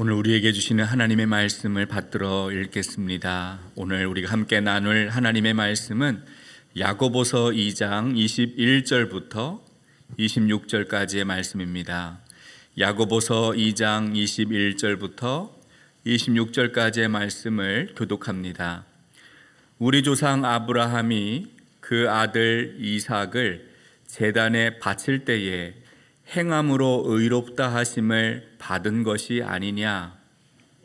오늘 우리에게 주시는 하나님의 말씀을 받들어 읽겠습니다. 오늘 우리가 함께 나눌 하나님의 말씀은 야고보서 2장 21절부터 26절까지의 말씀입니다. 야고보서 2장 21절부터 26절까지의 말씀을 교독합니다. 우리 조상 아브라함이 그 아들 이삭을 제단에 바칠 때에 행함으로 의롭다 하심을 받은 것이 아니냐.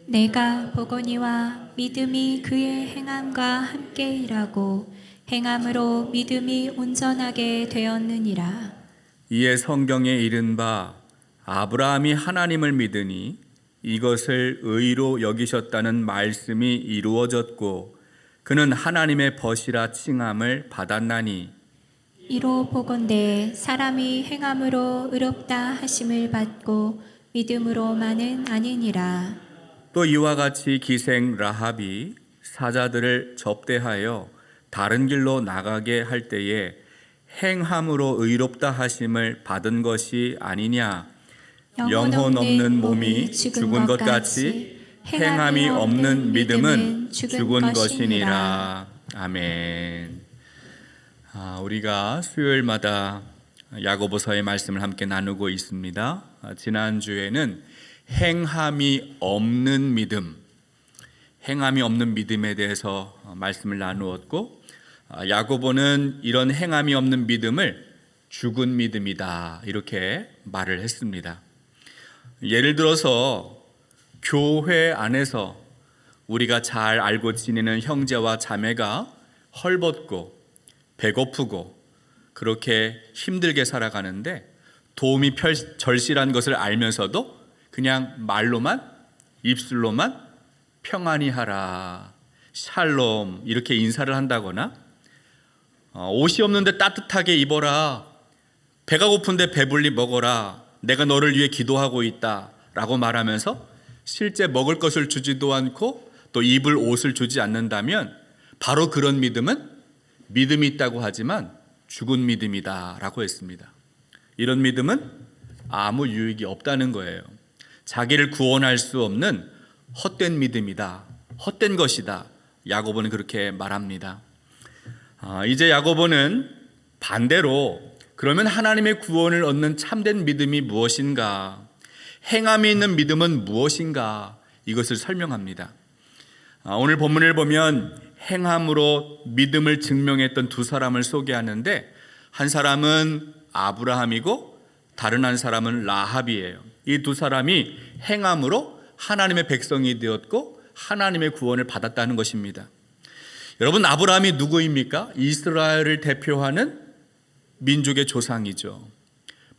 내가 보거니와 믿음이 그의 행함과 함께 일하고 행함으로 믿음이 온전하게 되었느니라. 이에 성경에 이른 바 아브라함이 하나님을 믿으니 이것을 의로 여기셨다는 말씀이 이루어졌고 그는 하나님의 벗이라 칭함을 받았나니 이로 보건대 사람이 행함으로 의롭다 하심을 받고 믿음으로만은 아니니라. 또 이와 같이 기생 라합이 사자들을 접대하여 다른 길로 나가게 할 때에 행함으로 의롭다 하심을 받은 것이 아니냐. 영혼 없는 몸이 죽은 것 같이 행함이 없는 믿음은 죽은 것이니라. 아멘. 우리가 수요일마다 야고보서의 말씀을 함께 나누고 있습니다. 지난주에는 행함이 없는 믿음, 행함이 없는 믿음에 대해서 말씀을 나누었고, 야고보는 이런 행함이 없는 믿음을 죽은 믿음이다 이렇게 말을 했습니다. 예를 들어서 교회 안에서 우리가 잘 알고 지내는 형제와 자매가 헐벗고 배고프고 그렇게 힘들게 살아가는데 도움이 절실한 것을 알면서도 그냥 말로만, 입술로만 평안히 하라, 샬롬 이렇게 인사를 한다거나, 옷이 없는데 따뜻하게 입어라, 배가 고픈데 배불리 먹어라, 내가 너를 위해 기도하고 있다 라고 말하면서 실제 먹을 것을 주지도 않고 또 입을 옷을 주지 않는다면 바로 그런 믿음은 믿음이 있다고 하지만 죽은 믿음이다 라고 했습니다. 이런 믿음은 아무 유익이 없다는 거예요. 자기를 구원할 수 없는 헛된 믿음이다, 헛된 것이다. 야고보는 그렇게 말합니다. 이제 야고보는 반대로 그러면 하나님의 구원을 얻는 참된 믿음이 무엇인가, 행함이 있는 믿음은 무엇인가, 이것을 설명합니다. 오늘 본문을 보면 행함으로 믿음을 증명했던 두 사람을 소개하는데, 한 사람은 아브라함이고 다른 한 사람은 라합이에요. 이 두 사람이 행함으로 하나님의 백성이 되었고 하나님의 구원을 받았다는 것입니다. 여러분, 아브라함이 누구입니까? 이스라엘을 대표하는 민족의 조상이죠.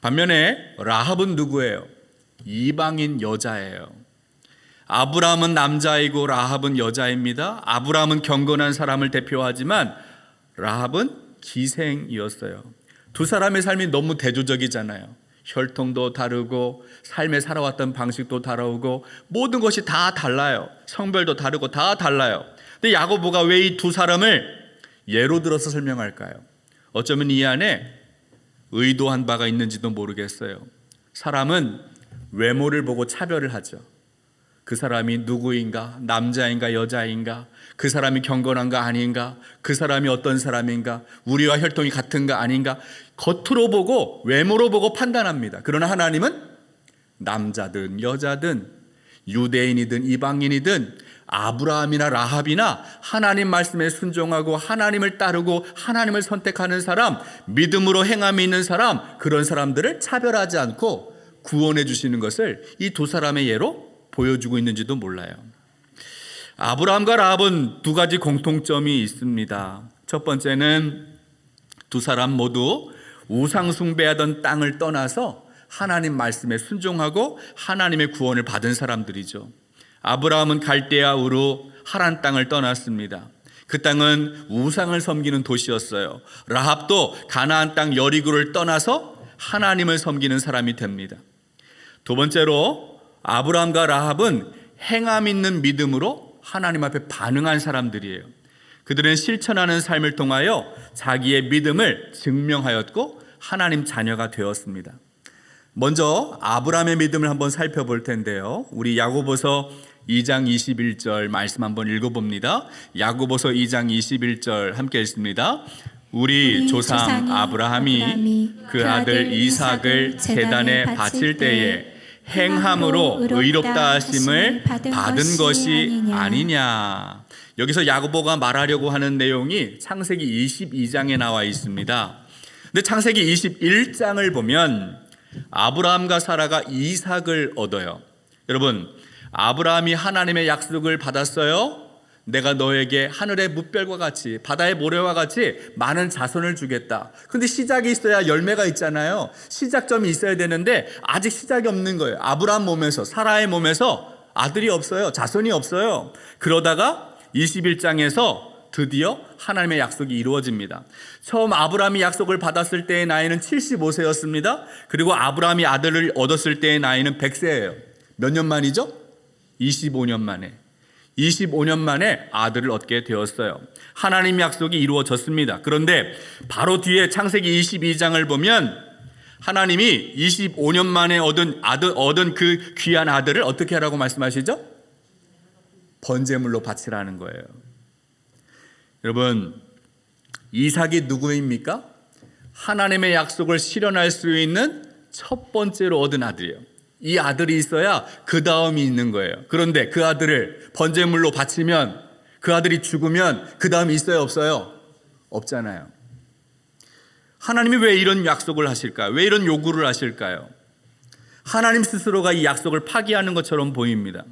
반면에 라합은 누구예요? 이방인 여자예요. 아브라함은 남자이고 라합은 여자입니다. 아브라함은 경건한 사람을 대표하지만 라합은 기생이었어요. 두 사람의 삶이 너무 대조적이잖아요. 혈통도 다르고 삶에 살아왔던 방식도 다르고 모든 것이 다 달라요. 성별도 다르고 다 달라요. 근데 야고보가 왜 이 두 사람을 예로 들어서 설명할까요? 어쩌면 이 안에 의도한 바가 있는지도 모르겠어요. 사람은 외모를 보고 차별을 하죠. 그 사람이 누구인가, 남자인가 여자인가, 그 사람이 경건한가 아닌가, 그 사람이 어떤 사람인가, 우리와 혈통이 같은가 아닌가, 겉으로 보고 외모로 보고 판단합니다. 그러나 하나님은 남자든 여자든 유대인이든 이방인이든 아브라함이나 라합이나 하나님 말씀에 순종하고 하나님을 따르고 하나님을 선택하는 사람, 믿음으로 행함이 있는 사람, 그런 사람들을 차별하지 않고 구원해 주시는 것을 이 두 사람의 예로 보여주고 있는지도 몰라요. 아브라함과 라합은 두 가지 공통점이 있습니다. 첫 번째는 두 사람 모두 우상 숭배하던 땅을 떠나서 하나님 말씀에 순종하고 하나님의 구원을 받은 사람들이죠. 아브라함은 갈대아 우르 하란 땅을 떠났습니다. 그 땅은 우상을 섬기는 도시였어요. 라합도 가나안 땅 여리고를 떠나서 하나님을 섬기는 사람이 됩니다. 두 번째로 아브라함과 라합은 행함 있는 믿음으로 하나님 앞에 반응한 사람들이에요. 그들은 실천하는 삶을 통하여 자기의 믿음을 증명하였고 하나님 자녀가 되었습니다. 먼저 아브라함의 믿음을 한번 살펴볼 텐데요. 우리 야고보서 2장 21절 말씀 한번 읽어봅니다. 야고보서 2장 21절 함께 읽습니다. 우리 조상 아브라함이 그 아들 이삭을 제단에 바칠 때에 행함으로 의롭다 하심을 받은 것이 아니냐. 여기서 야고보가 말하려고 하는 내용이 창세기 22장에 나와 있습니다. 근데 창세기 21장을 보면 아브라함과 사라가 이삭을 얻어요. 여러분, 아브라함이 하나님의 약속을 받았어요. 내가 너에게 하늘의 뭇별과 같이 바다의 모래와 같이 많은 자손을 주겠다. 근데 시작이 있어야 열매가 있잖아요. 시작점이 있어야 되는데 아직 시작이 없는 거예요. 아브라함 몸에서, 사라의 몸에서 아들이 없어요. 자손이 없어요. 그러다가 21장에서 드디어 하나님의 약속이 이루어집니다. 처음 아브라함이 약속을 받았을 때의 나이는 75세였습니다. 그리고 아브라함이 아들을 얻었을 때의 나이는 100세예요. 몇 년 만이죠? 25년 만에. 25년 만에 아들을 얻게 되었어요. 하나님 약속이 이루어졌습니다. 그런데 바로 뒤에 창세기 22장을 보면 하나님이 25년 만에 얻은 그 귀한 아들을 어떻게 하라고 말씀하시죠? 번제물로 바치라는 거예요. 여러분, 이삭이 누구입니까? 하나님의 약속을 실현할 수 있는 첫 번째로 얻은 아들이에요. 이 아들이 있어야 그 다음이 있는 거예요. 그런데 그 아들을 번제물로 바치면 그 아들이 죽으면 그 다음이 있어요, 없어요? 없잖아요. 하나님이 왜 이런 약속을 하실까요? 왜 이런 요구를 하실까요? 하나님 스스로가 이 약속을 파기하는 것처럼 보입니다.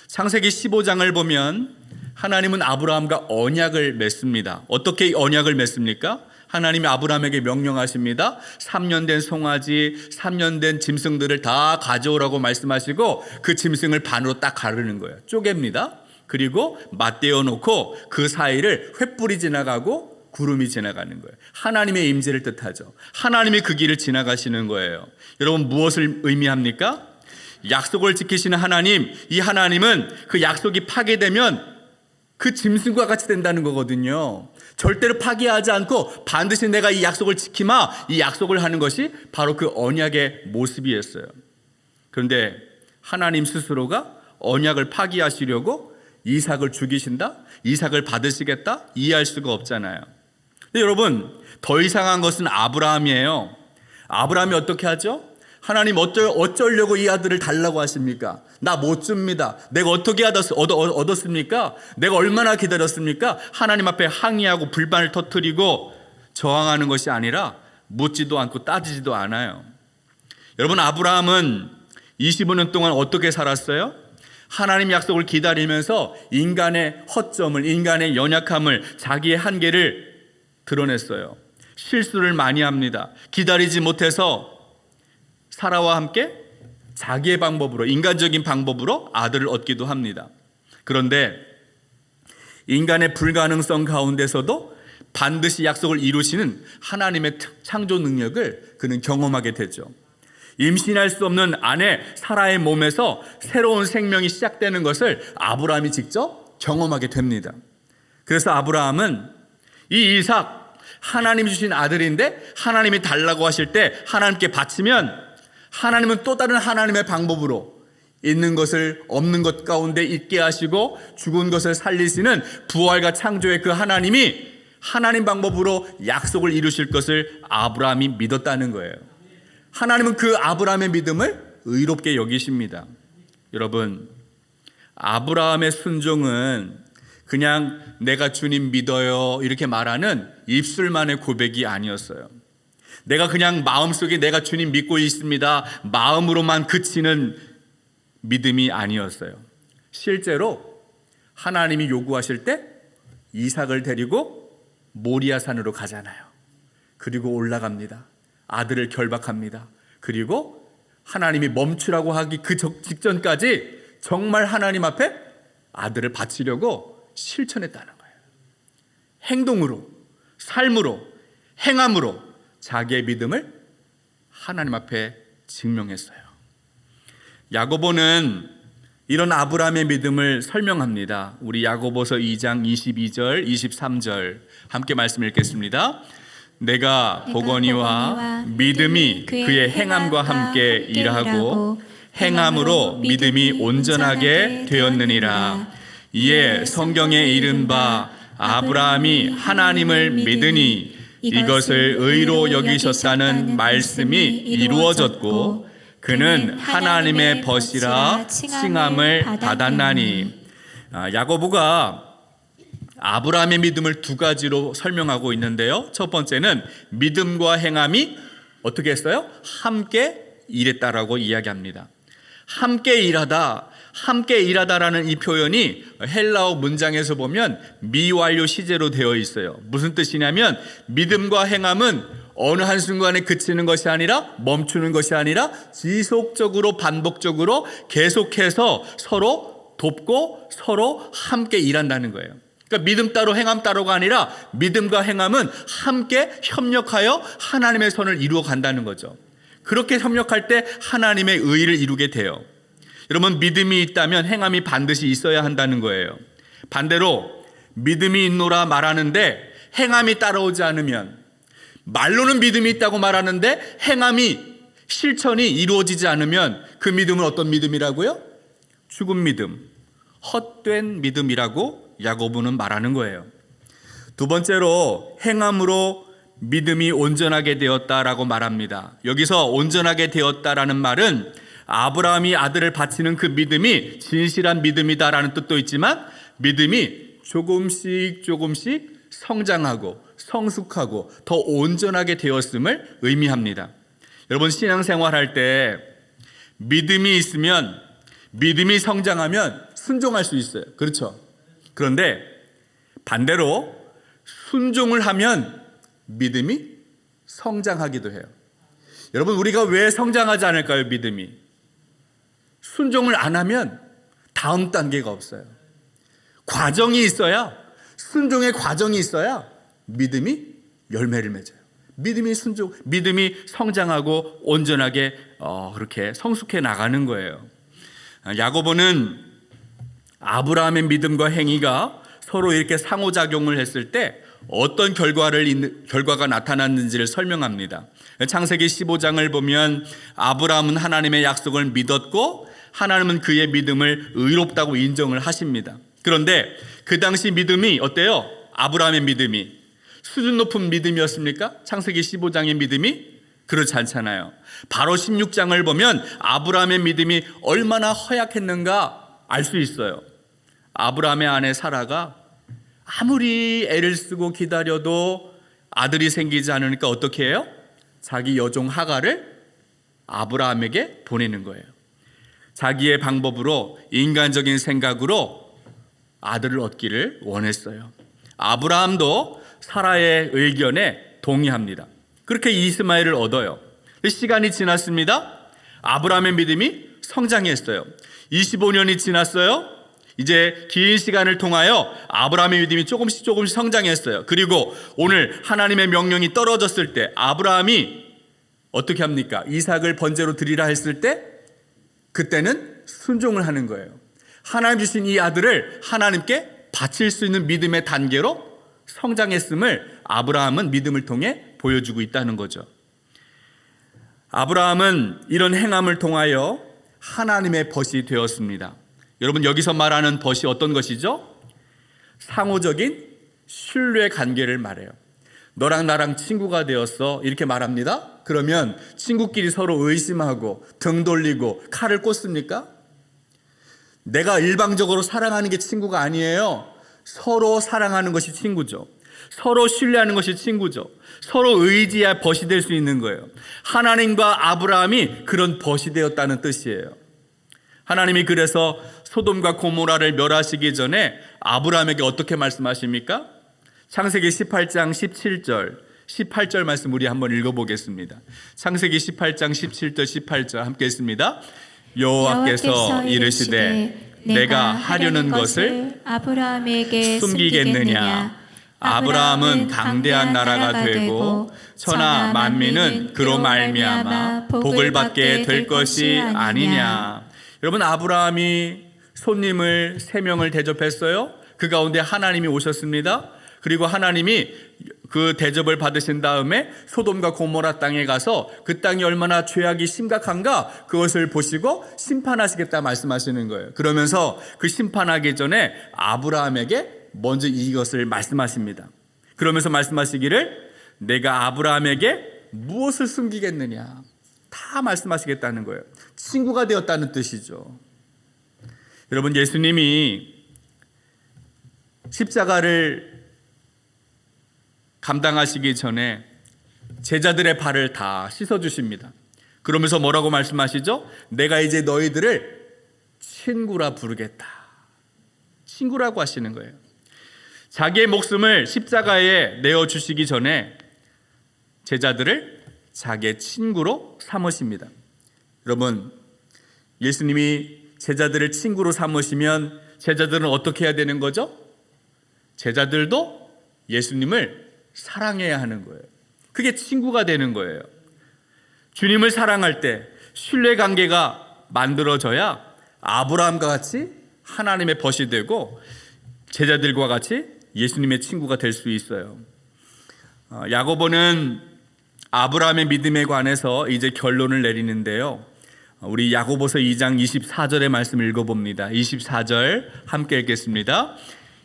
창세기 15장을 보면 하나님은 아브라함과 언약을 맺습니다. 어떻게 언약을 맺습니까? 하나님이 아브라함에게 명령하십니다. 3년 된 송아지, 3년 된 짐승들을 다 가져오라고 말씀하시고 그 짐승을 반으로 딱 가르는 거예요. 쪼갭니다. 그리고 맞대어 놓고 그 사이를 횃불이 지나가고 구름이 지나가는 거예요. 하나님의 임재를 뜻하죠. 하나님이 그 길을 지나가시는 거예요. 여러분, 무엇을 의미합니까? 약속을 지키시는 하나님, 이 하나님은 그 약속이 파괴되면 그 짐승과 같이 된다는 거거든요. 절대로 파기하지 않고 반드시 내가 이 약속을 지키마, 이 약속을 하는 것이 바로 그 언약의 모습이었어요. 그런데 하나님 스스로가 언약을 파기하시려고 이삭을 죽이신다? 이삭을 받으시겠다? 이해할 수가 없잖아요. 근데 여러분, 더 이상한 것은 아브라함이에요. 아브라함이 어떻게 하죠? 하나님 어쩌려고 이 아들을 달라고 하십니까? 나 못 줍니다. 내가 어떻게 얻었습니까? 내가 얼마나 기다렸습니까? 하나님 앞에 항의하고 불만을 터뜨리고 저항하는 것이 아니라 묻지도 않고 따지지도 않아요. 여러분, 아브라함은 25년 동안 어떻게 살았어요? 하나님 약속을 기다리면서 인간의 허점을, 인간의 연약함을, 자기의 한계를 드러냈어요. 실수를 많이 합니다. 기다리지 못해서 사라와 함께 자기의 방법으로, 인간적인 방법으로 아들을 얻기도 합니다. 그런데 인간의 불가능성 가운데서도 반드시 약속을 이루시는 하나님의 창조 능력을 그는 경험하게 되죠. 임신할 수 없는 아내 사라의 몸에서 새로운 생명이 시작되는 것을 아브라함이 직접 경험하게 됩니다. 그래서 아브라함은 이 이삭, 하나님이 주신 아들인데 하나님이 달라고 하실 때 하나님께 바치면 하나님은 또 다른 하나님의 방법으로 있는 것을 없는 것 가운데 있게 하시고 죽은 것을 살리시는 부활과 창조의 그 하나님이 하나님 방법으로 약속을 이루실 것을 아브라함이 믿었다는 거예요. 하나님은 그 아브라함의 믿음을 의롭게 여기십니다. 여러분, 아브라함의 순종은 그냥 내가 주님 믿어요 이렇게 말하는 입술만의 고백이 아니었어요. 내가 그냥 마음속에 내가 주님 믿고 있습니다 마음으로만 그치는 믿음이 아니었어요. 실제로 하나님이 요구하실 때 이삭을 데리고 모리아 산으로 가잖아요. 그리고 올라갑니다. 아들을 결박합니다. 그리고 하나님이 멈추라고 하기 그 직전까지 정말 하나님 앞에 아들을 바치려고 실천했다는 거예요. 행동으로, 삶으로, 행함으로 자기의 믿음을 하나님 앞에 증명했어요. 야고보는 이런 아브라함의 믿음을 설명합니다. 우리 야고보서 2장 22절, 23절 함께 말씀 읽겠습니다. 내가 보거니와 믿음이 그의 행함과 함께 일하고 행함으로 믿음이 온전하게 되었느니라. 이에 성경에 이른 바 아브라함이 하나님을 믿으니 이것을 의로 여기셨다는 말씀이 이루어졌고 그는 하나님의 벗이라 칭함을 받았나니. 야고보가 아브라함의 믿음을 두 가지로 설명하고 있는데요. 첫 번째는 믿음과 행함이 어떻게 했어요? 함께 일했다라고 이야기합니다. 함께 일하다라는 이 표현이 헬라어 문장에서 보면 미완료 시제로 되어 있어요. 무슨 뜻이냐면 믿음과 행함은 어느 한순간에 그치는 것이 아니라 멈추는 것이 아니라 지속적으로 반복적으로 계속해서 서로 돕고 서로 함께 일한다는 거예요. 그러니까 믿음 따로 행함 따로가 아니라 믿음과 행함은 함께 협력하여 하나님의 선을 이루어 간다는 거죠. 그렇게 협력할 때 하나님의 의를 이루게 돼요. 여러분, 믿음이 있다면 행함이 반드시 있어야 한다는 거예요. 반대로 믿음이 있노라 말하는데 행함이 따라오지 않으면, 말로는 믿음이 있다고 말하는데 행함이 실천이 이루어지지 않으면 그 믿음은 어떤 믿음이라고요? 죽은 믿음, 헛된 믿음이라고 야고보는 말하는 거예요. 두 번째로 행함으로 믿음이 온전하게 되었다라고 말합니다. 여기서 온전하게 되었다라는 말은 아브라함이 아들을 바치는 그 믿음이 진실한 믿음이다라는 뜻도 있지만 믿음이 조금씩 성장하고 성숙하고 더 온전하게 되었음을 의미합니다. 여러분, 신앙생활할 때 믿음이 있으면, 믿음이 성장하면 순종할 수 있어요. 그렇죠? 그런데 반대로 순종을 하면 믿음이 성장하기도 해요. 여러분, 우리가 왜 성장하지 않을까요? 믿음이 순종을 안 하면 다음 단계가 없어요. 과정이 있어야, 순종의 과정이 있어야 믿음이 열매를 맺어요. 믿음이 성장하고 온전하게 그렇게 성숙해 나가는 거예요. 야고보는 아브라함의 믿음과 행위가 서로 이렇게 상호작용을 했을 때 어떤 결과가 나타났는지를 설명합니다. 창세기 15장을 보면 아브라함은 하나님의 약속을 믿었고 하나님은 그의 믿음을 의롭다고 인정을 하십니다. 그런데 그 당시 믿음이 어때요? 아브라함의 믿음이 수준 높은 믿음이었습니까? 창세기 15장의 믿음이 그렇지 않잖아요. 바로 16장을 보면 아브라함의 믿음이 얼마나 허약했는가 알 수 있어요. 아브라함의 아내 사라가 아무리 애를 쓰고 기다려도 아들이 생기지 않으니까 어떻게 해요? 자기 여종 하갈을 아브라함에게 보내는 거예요. 자기의 방법으로, 인간적인 생각으로 아들을 얻기를 원했어요. 아브라함도 사라의 의견에 동의합니다. 그렇게 이스마엘을 얻어요. 시간이 지났습니다. 아브라함의 믿음이 성장했어요. 25년이 지났어요. 이제 긴 시간을 통하여 아브라함의 믿음이 조금씩 성장했어요. 그리고 오늘 하나님의 명령이 떨어졌을 때 아브라함이 어떻게 합니까? 이삭을 번제로 드리라 했을 때 그때는 순종을 하는 거예요. 하나님 주신 이 아들을 하나님께 바칠 수 있는 믿음의 단계로 성장했음을 아브라함은 믿음을 통해 보여주고 있다는 거죠. 아브라함은 이런 행함을 통하여 하나님의 벗이 되었습니다. 여러분, 여기서 말하는 벗이 어떤 것이죠? 상호적인 신뢰 관계를 말해요. 너랑 나랑 친구가 되었어, 이렇게 말합니다. 그러면 친구끼리 서로 의심하고 등 돌리고 칼을 꽂습니까? 내가 일방적으로 사랑하는 게 친구가 아니에요. 서로 사랑하는 것이 친구죠. 서로 신뢰하는 것이 친구죠. 서로 의지할 벗이 될 수 있는 거예요. 하나님과 아브라함이 그런 벗이 되었다는 뜻이에요. 하나님이 그래서 소돔과 고모라를 멸하시기 전에 아브라함에게 어떻게 말씀하십니까? 창세기 18장 18절 말씀 우리 한번 읽어보겠습니다. 창세기 18장 17절 18절 함께 읽습니다. 여호와께서 이르시되 내가 하려는 것을 아브라함에게 숨기겠느냐? 아브라함은 당대한 나라가 되고 천하 만민은 그로 말미암아 복을 받게 될 것이 아니냐. 여러분, 아브라함이 손님을 3명을 대접했어요. 그 가운데 하나님이 오셨습니다. 그리고 하나님이 그 대접을 받으신 다음에 소돔과 고모라 땅에 가서 그 땅이 얼마나 죄악이 심각한가 그것을 보시고 심판하시겠다 말씀하시는 거예요. 그러면서 그 심판하기 전에 아브라함에게 먼저 이것을 말씀하십니다. 그러면서 말씀하시기를 내가 아브라함에게 무엇을 숨기겠느냐 다 말씀하시겠다는 거예요. 친구가 되었다는 뜻이죠. 여러분, 예수님이 십자가를 감당하시기 전에 제자들의 발을 다 씻어주십니다. 그러면서 뭐라고 말씀하시죠? 내가 이제 너희들을 친구라 부르겠다. 친구라고 하시는 거예요. 자기의 목숨을 십자가에 내어주시기 전에 제자들을 자기의 친구로 삼으십니다. 여러분, 예수님이 제자들을 친구로 삼으시면 제자들은 어떻게 해야 되는 거죠? 제자들도 예수님을 사랑해야 하는 거예요. 그게 친구가 되는 거예요. 주님을 사랑할 때 신뢰관계가 만들어져야 아브라함과 같이 하나님의 벗이 되고 제자들과 같이 예수님의 친구가 될 수 있어요. 야고보는 아브라함의 믿음에 관해서 이제 결론을 내리는데요. 우리 야고보서 2장 24절의 말씀을 읽어봅니다. 24절 함께 읽겠습니다.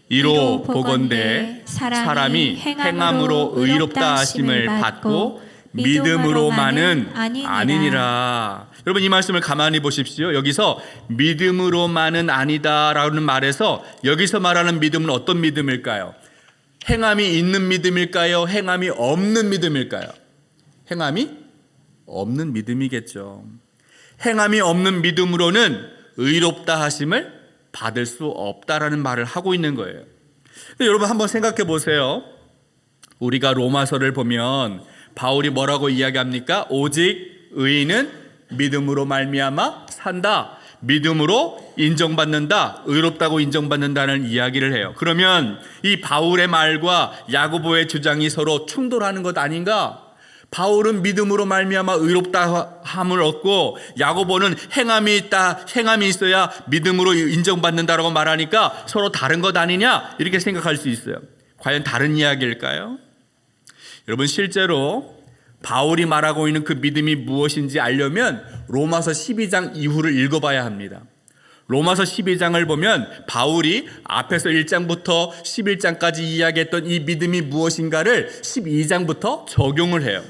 이로 보건대 사람이 행함으로 의롭다 하심을 받고 믿음으로만은 아니니라. 여러분, 이 말씀을 가만히 보십시오. 여기서 믿음으로만은 아니다라는 말에서 여기서 말하는 믿음은 어떤 믿음일까요? 행함이 있는 믿음일까요? 행함이 없는 믿음일까요? 행함이 없는 믿음이겠죠. 행함이 없는 믿음으로는 의롭다 하심을 받을 수 없다라는 말을 하고 있는 거예요. 근데 여러분, 한번 생각해 보세요. 우리가 로마서를 보면 바울이 뭐라고 이야기합니까? 오직 의인은 믿음으로 말미암아 산다. 믿음으로 인정받는다. 의롭다고 인정받는다는 이야기를 해요. 그러면 이 바울의 말과 야고보의 주장이 서로 충돌하는 것 아닌가? 바울은 믿음으로 말미암아 의롭다함을 얻고 야고보는 행함이 있다, 행함이 있어야 믿음으로 인정받는다라고 말하니까 서로 다른 것 아니냐? 이렇게 생각할 수 있어요. 과연 다른 이야기일까요? 여러분, 실제로 바울이 말하고 있는 그 믿음이 무엇인지 알려면 로마서 12장 이후를 읽어봐야 합니다. 로마서 12장을 보면 바울이 앞에서 1장부터 11장까지 이야기했던 이 믿음이 무엇인가를 12장부터 적용을 해요.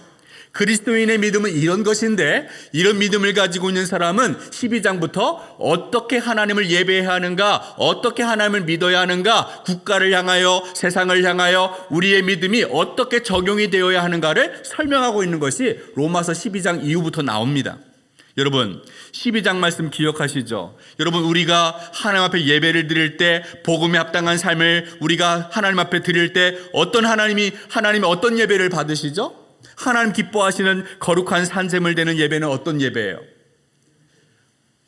그리스도인의 믿음은 이런 것인데 이런 믿음을 가지고 있는 사람은 12장부터 어떻게 하나님을 예배해야 하는가, 어떻게 하나님을 믿어야 하는가, 국가를 향하여 세상을 향하여 우리의 믿음이 어떻게 적용이 되어야 하는가를 설명하고 있는 것이 로마서 12장 이후부터 나옵니다. 여러분, 12장 말씀 기억하시죠? 여러분, 우리가 하나님 앞에 예배를 드릴 때 복음에 합당한 삶을 우리가 하나님 앞에 드릴 때 하나님이 어떤 예배를 받으시죠? 하나님 기뻐하시는 거룩한 산재물 되는 예배는 어떤 예배예요?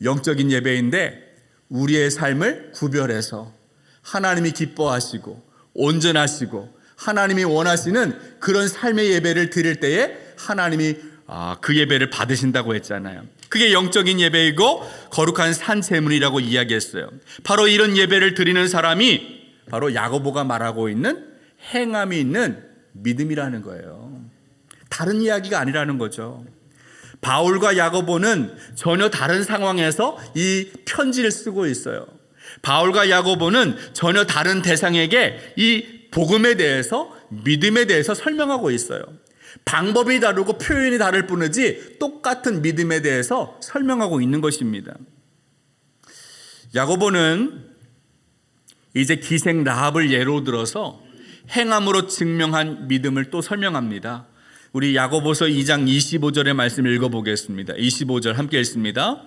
영적인 예배인데 우리의 삶을 구별해서 하나님이 기뻐하시고 온전하시고 하나님이 원하시는 그런 삶의 예배를 드릴 때에 하나님이 그 예배를 받으신다고 했잖아요. 그게 영적인 예배이고 거룩한 산재물이라고 이야기했어요. 바로 이런 예배를 드리는 사람이 바로 야고보가 말하고 있는 행함이 있는 믿음이라는 거예요. 다른 이야기가 아니라는 거죠. 바울과 야고보는 전혀 다른 상황에서 이 편지를 쓰고 있어요. 바울과 야고보는 전혀 다른 대상에게 이 복음에 대해서, 믿음에 대해서 설명하고 있어요. 방법이 다르고 표현이 다를 뿐이지 똑같은 믿음에 대해서 설명하고 있는 것입니다. 야고보는 이제 기생 라합을 예로 들어서 행함으로 증명한 믿음을 또 설명합니다. 우리 야고보서 2장 25절의 말씀을 읽어보겠습니다. 25절 함께 읽습니다.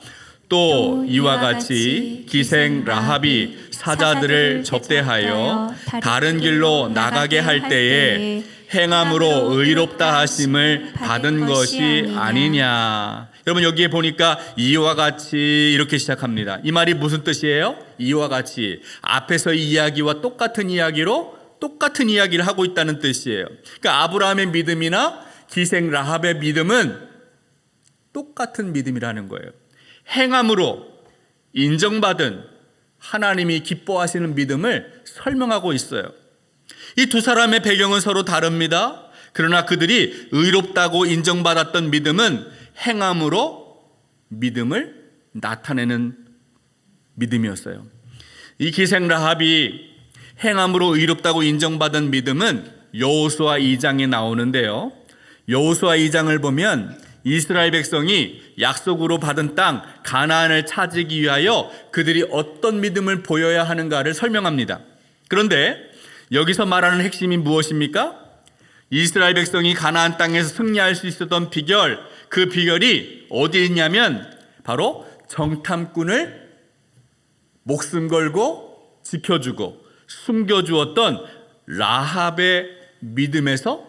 또 이와 같이 기생 라합이 사자들을 접대하여 다른 길로 나가게 할 때에 행함으로 의롭다 하심을 받은 것이 아니냐. 여러분, 여기에 보니까 이와 같이 이렇게 시작합니다. 이 말이 무슨 뜻이에요? 이와 같이 앞에서의 이야기와 똑같은 이야기를 하고 있다는 뜻이에요. 그러니까 아브라함의 믿음이나 기생 라합의 믿음은 똑같은 믿음이라는 거예요. 행함으로 인정받은 하나님이 기뻐하시는 믿음을 설명하고 있어요. 이 두 사람의 배경은 서로 다릅니다. 그러나 그들이 의롭다고 인정받았던 믿음은 행함으로 믿음을 나타내는 믿음이었어요. 이 기생 라합이 행함으로 의롭다고 인정받은 믿음은 여호수아 2장에 나오는데요. 여호수아 2장을 보면 이스라엘 백성이 약속으로 받은 땅 가나안을 차지하기 위하여 그들이 어떤 믿음을 보여야 하는가를 설명합니다. 그런데 여기서 말하는 핵심이 무엇입니까? 이스라엘 백성이 가나안 땅에서 승리할 수 있었던 비결, 그 비결이 어디에 있냐면 바로 정탐꾼을 목숨 걸고 지켜주고 숨겨주었던 라합의 믿음에서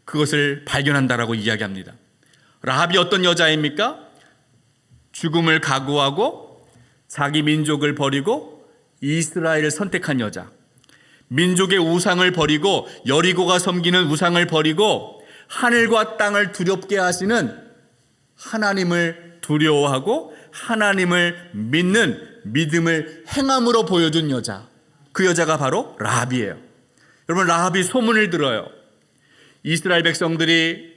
그것을 발견한다라고 이야기합니다. 라합이 어떤 여자입니까? 죽음을 각오하고 자기 민족을 버리고 이스라엘을 선택한 여자. 민족의 우상을 버리고 여리고가 섬기는 우상을 버리고 하늘과 땅을 두렵게 하시는 하나님을 두려워하고 하나님을 믿는 믿음을 행함으로 보여준 여자. 그 여자가 바로 라합이에요. 여러분, 라합이 소문을 들어요. 이스라엘 백성들이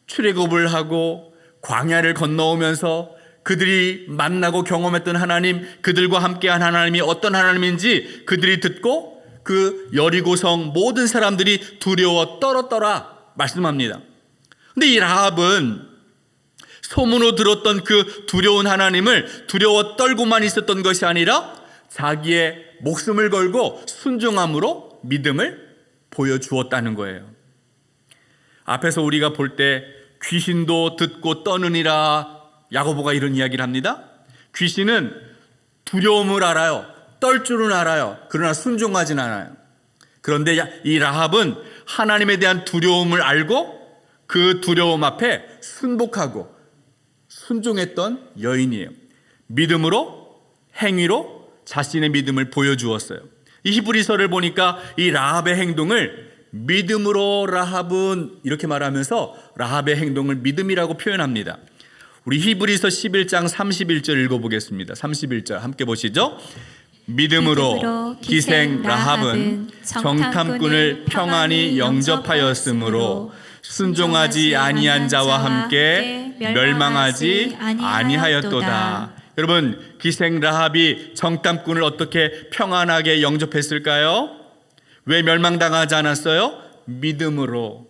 출애굽을 하고 광야를 건너오면서 그들이 만나고 경험했던 하나님, 그들과 함께한 하나님이 어떤 하나님인지 그들이 듣고 그 여리고성 모든 사람들이 두려워 떨었더라 말씀합니다. 근데 이 라합은 소문으로 들었던 그 두려운 하나님을 두려워 떨고만 있었던 것이 아니라 자기의 목숨을 걸고 순종함으로 믿음을 보여주었다는 거예요. 앞에서 우리가 볼 때 귀신도 듣고 떠느니라 야고보가 이런 이야기를 합니다. 귀신은 두려움을 알아요. 떨 줄은 알아요. 그러나 순종하진 않아요. 그런데 이 라합은 하나님에 대한 두려움을 알고 그 두려움 앞에 순복하고 순종했던 여인이에요. 믿음으로, 행위로 자신의 믿음을 보여주었어요. 이 히브리서를 보니까 이 라합의 행동을 믿음으로 라합은 이렇게 말하면서 라합의 행동을 믿음이라고 표현합니다. 우리 히브리서 11장 31절 읽어보겠습니다. 31절 함께 보시죠. 믿음으로 기생 라합은 정탐꾼을 평안히 영접하였으므로 순종하지 아니한 자와 함께 멸망하지 아니하였도다. 여러분, 기생 라합이 정탐꾼을 어떻게 평안하게 영접했을까요? 왜 멸망당하지 않았어요? 믿음으로,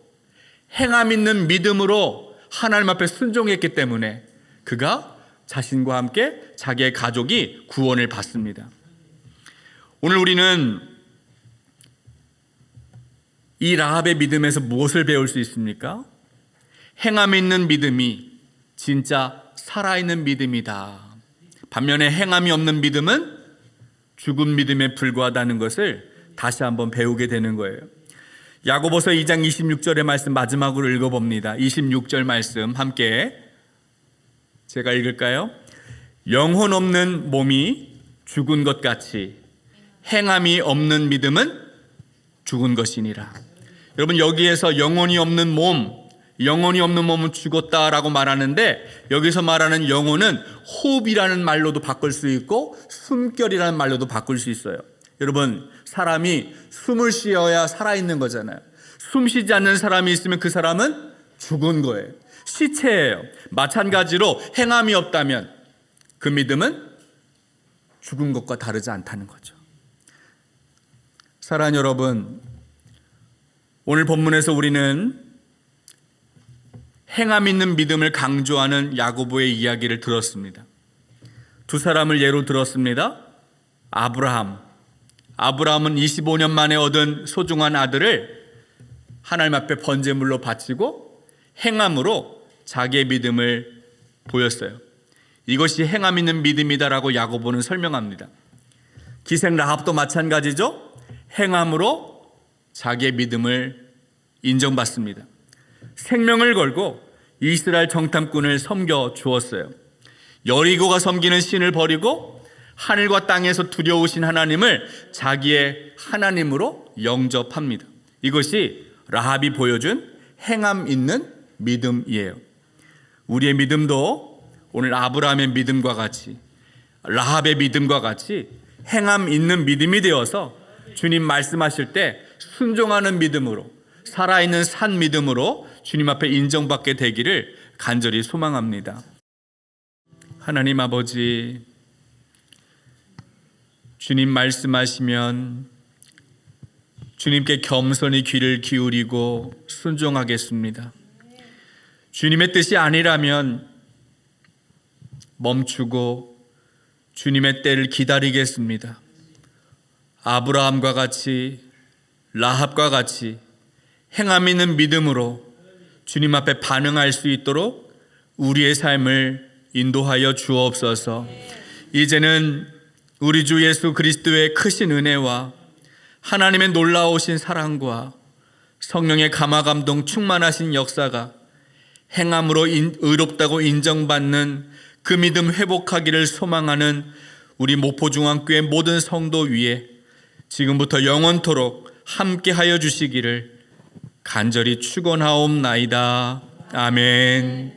행함 있는 믿음으로 하나님 앞에 순종했기 때문에 그가 자신과 함께 자기의 가족이 구원을 받습니다. 오늘 우리는 이 라합의 믿음에서 무엇을 배울 수 있습니까? 행함 있는 믿음이 진짜 살아있는 믿음이다. 반면에 행함이 없는 믿음은 죽은 믿음에 불과하다는 것을 다시 한번 배우게 되는 거예요. 야고보서 2장 26절의 말씀 마지막으로 읽어봅니다. 26절 말씀 함께 제가 읽을까요? 영혼 없는 몸이 죽은 것 같이 행함이 없는 믿음은 죽은 것이니라. 여러분, 여기에서 영혼이 없는 몸은 죽었다라고 말하는데 여기서 말하는 영혼은 호흡이라는 말로도 바꿀 수 있고 숨결이라는 말로도 바꿀 수 있어요. 여러분, 사람이 숨을 쉬어야 살아있는 거잖아요. 숨 쉬지 않는 사람이 있으면 그 사람은 죽은 거예요. 시체예요. 마찬가지로 행함이 없다면 그 믿음은 죽은 것과 다르지 않다는 거죠. 사랑하는 여러분, 오늘 본문에서 우리는 행함 있는 믿음을 강조하는 야고보의 이야기를 들었습니다. 두 사람을 예로 들었습니다. 아브라함은 25년 만에 얻은 소중한 아들을 하나님 앞에 번제물로 바치고 행함으로 자기의 믿음을 보였어요. 이것이 행함 있는 믿음이다라고 야고보는 설명합니다. 기생 라합도 마찬가지죠. 행함으로 자기의 믿음을 인정받습니다. 생명을 걸고 이스라엘 정탐꾼을 섬겨 주었어요. 여리고가 섬기는 신을 버리고 하늘과 땅에서 두려우신 하나님을 자기의 하나님으로 영접합니다. 이것이 라합이 보여준 행함 있는 믿음이에요. 우리의 믿음도 오늘 아브라함의 믿음과 같이 라합의 믿음과 같이 행함 있는 믿음이 되어서 주님 말씀하실 때 순종하는 믿음으로, 살아있는 산 믿음으로 주님 앞에 인정받게 되기를 간절히 소망합니다. 하나님 아버지, 주님 말씀하시면 주님께 겸손히 귀를 기울이고 순종하겠습니다. 주님의 뜻이 아니라면 멈추고 주님의 때를 기다리겠습니다. 아브라함과 같이, 라합과 같이 행함 있는 믿음으로 주님 앞에 반응할 수 있도록 우리의 삶을 인도하여 주옵소서. 이제는 우리 주 예수 그리스도의 크신 은혜와 하나님의 놀라우신 사랑과 성령의 감화감동 충만하신 역사가 행함으로 의롭다고 인정받는 그 믿음 회복하기를 소망하는 우리 목포중앙교회 모든 성도 위에 지금부터 영원토록 함께하여 주시기를 간절히 축원하옵나이다. 아멘.